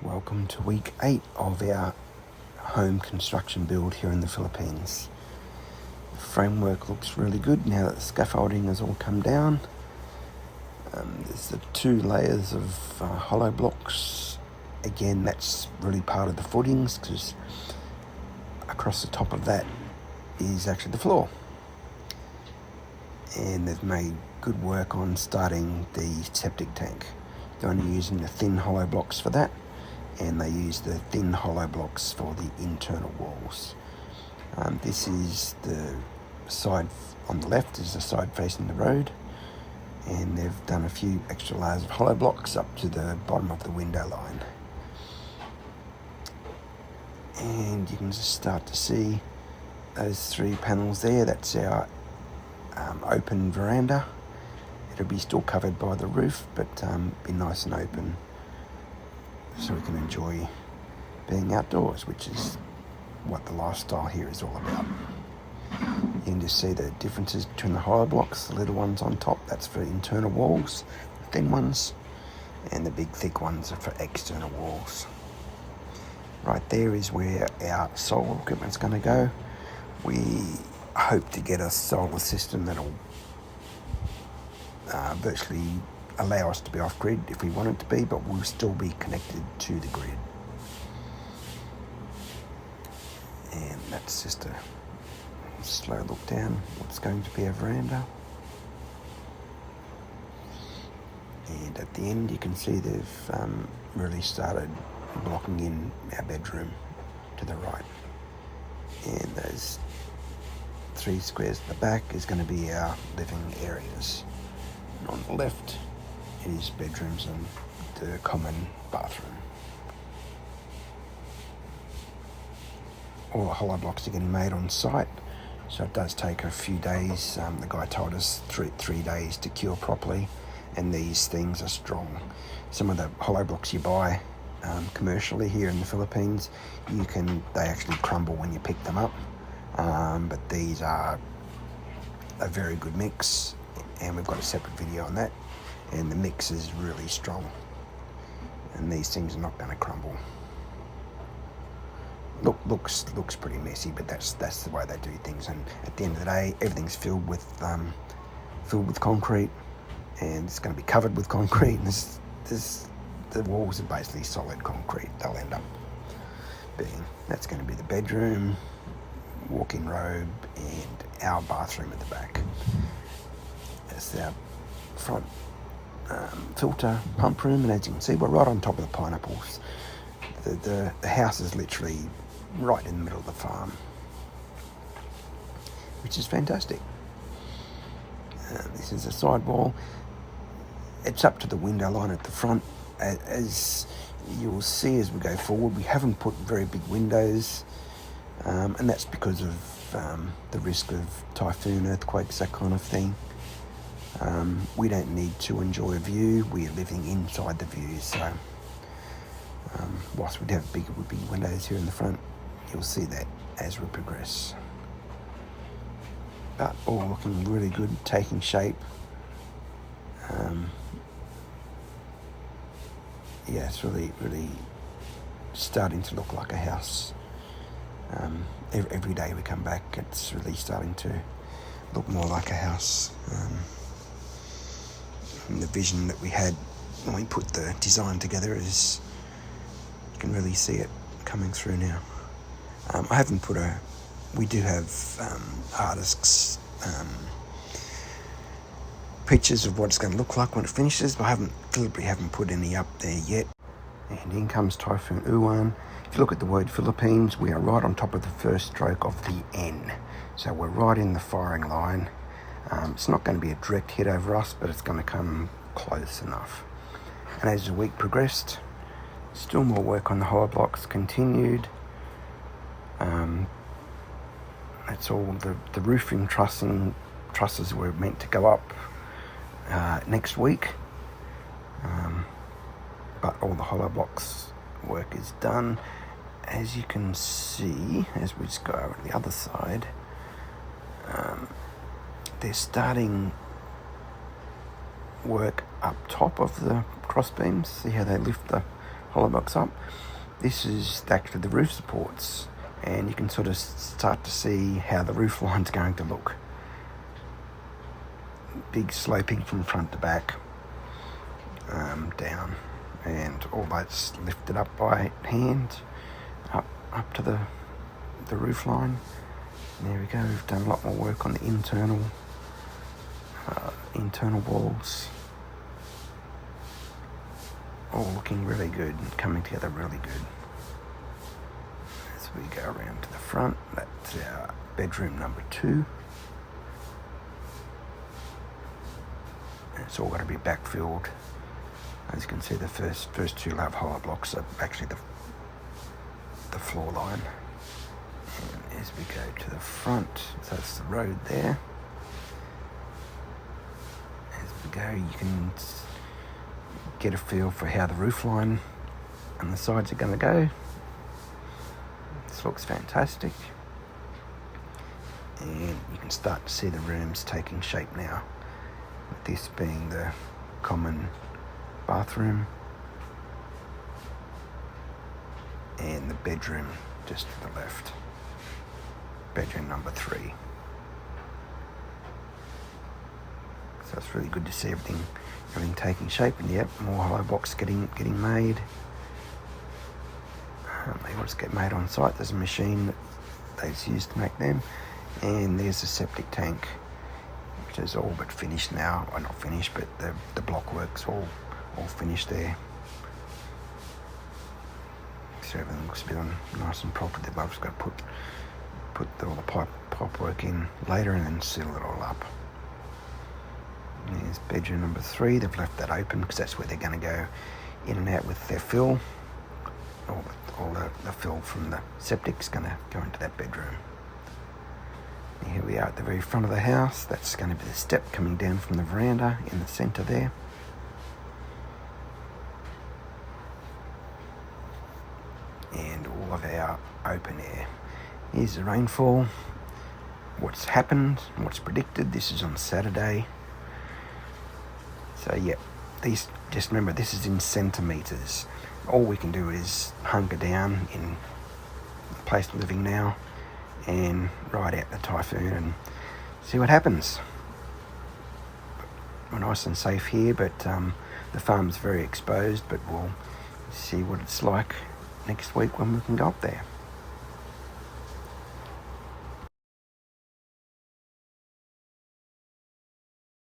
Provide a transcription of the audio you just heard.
Welcome to week 8 of our home construction build here in the Philippines. The framework looks really good now that the scaffolding has all come down. There's the 2 layers of hollow blocks. Again, that's really part of the footings because across the top of that is actually the floor. And they've made good work on starting the septic tank. They're only using the thin hollow blocks for that, and they use the thin hollow blocks for the internal walls. This is the side on the left, is the side facing the road, and they've done a few extra layers of hollow blocks up to the bottom of the window line. And you can just start to see those 3 panels there. That's our open veranda. It'll be still covered by the roof, but be nice and open so we can enjoy being outdoors, which is what the lifestyle here is all about. You can just see the differences between the hollow blocks. The little ones on top, that's for internal walls, the thin ones, and the big thick ones are for external walls. Right there is where our solar equipment's going to go. We hope to get a solar system that'll virtually allow us to be off-grid if we want it to be, but we'll still be connected to the grid. And that's just a slow look down what's going to be a veranda. And at the end you can see they've really started blocking in our bedroom to the right. And those 3 squares at the back is going to be our living areas. And on the left is bedrooms and the common bathroom. All the hollow blocks are getting made on site, so it does take a few days. The guy told us 3 days to cure properly, and these things are strong. Some of the hollow blocks you buy commercially here in the Philippines, they actually crumble when you pick them up, but these are a very good mix, and we've got a separate video on that. And the mix is really strong, and these things are not going to crumble. Looks pretty messy, but that's the way they do things. And at the end of the day, everything's filled with concrete, and it's going to be covered with concrete. And the walls are basically solid concrete. They'll end up being. That's going to be the bedroom, walk-in robe, and our bathroom at the back. That's our front filter pump room, and as you can see, we're right on top of the pineapples. The house is literally right in the middle of the farm, which is fantastic. This is a side wall. It's up to the window line at the front. As you'll see as we go forward, we haven't put very big windows, and that's because of the risk of typhoon, earthquakes, that kind of thing. We don't need to enjoy a view. We are living inside the view, so whilst we'd have big windows here in the front, you'll see that as we progress. But all looking really good, taking shape. It's really starting to look like a house. Every day we come back, it's really starting to look more like a house. And the vision that we had when we put the design together is, you can really see it coming through now. We do have artists' pictures of what it's going to look like when it finishes, but I deliberately haven't put any up there yet. And in comes Typhoon Uwan. If you look at the word Philippines, we are right on top of the first stroke of the N. So we're right in the firing line. It's not going to be a direct hit over us, but it's going to come close enough. And as the week progressed, still more work on the hollow blocks continued. That's all. The roofing trusses were meant to go up next week, but all the hollow blocks work is done. As you can see, as we just go over to the other side, they're starting work up top of the cross beams. See how they lift the hollow blocks up. This is actually the roof supports, and you can sort of start to see how the roof line's going to look. Big sloping from front to back, down, and all that's lifted up by hand, up to the roof line. And there we go. We've done a lot more work on the internal walls. All looking really good and coming together really good. As we go around to the front, that's our bedroom number 2. It's all got to be backfilled. As you can see, the first 2 lab hollow blocks are actually the floor line. And as we go to the front, so that's the road there. As we go, you can get a feel for how the roof line and the sides are going to go. This looks fantastic. And you can start to see the rooms taking shape now. This being the common bathroom and the bedroom just to the left. Bedroom number 3. So it's really good to see everything taking shape, and yep, more hollow blocks getting made. They all just get made on site. There's a machine that they've used to make them, and there's the septic tank, which is all but finished now. Well, not finished, but the block work's all finished there. So everything looks a bit nice and proper. They've just got to put all the pipe work in later and then seal it all up. There's bedroom number 3. They've left that open because that's where they're going to go in and out with their fill. All the fill from the septic's going to go into that bedroom. And here we are at the very front of the house. That's going to be the step coming down from the veranda in the centre there. And all of our open air. Here's the rainfall. What's happened, what's predicted. This is on Saturday. So yeah, just remember, this is in centimetres. All we can do is hunker down in the place of living now and ride out the typhoon and see what happens. We're nice and safe here, but the farm's very exposed, but we'll see what it's like next week when we can go up there.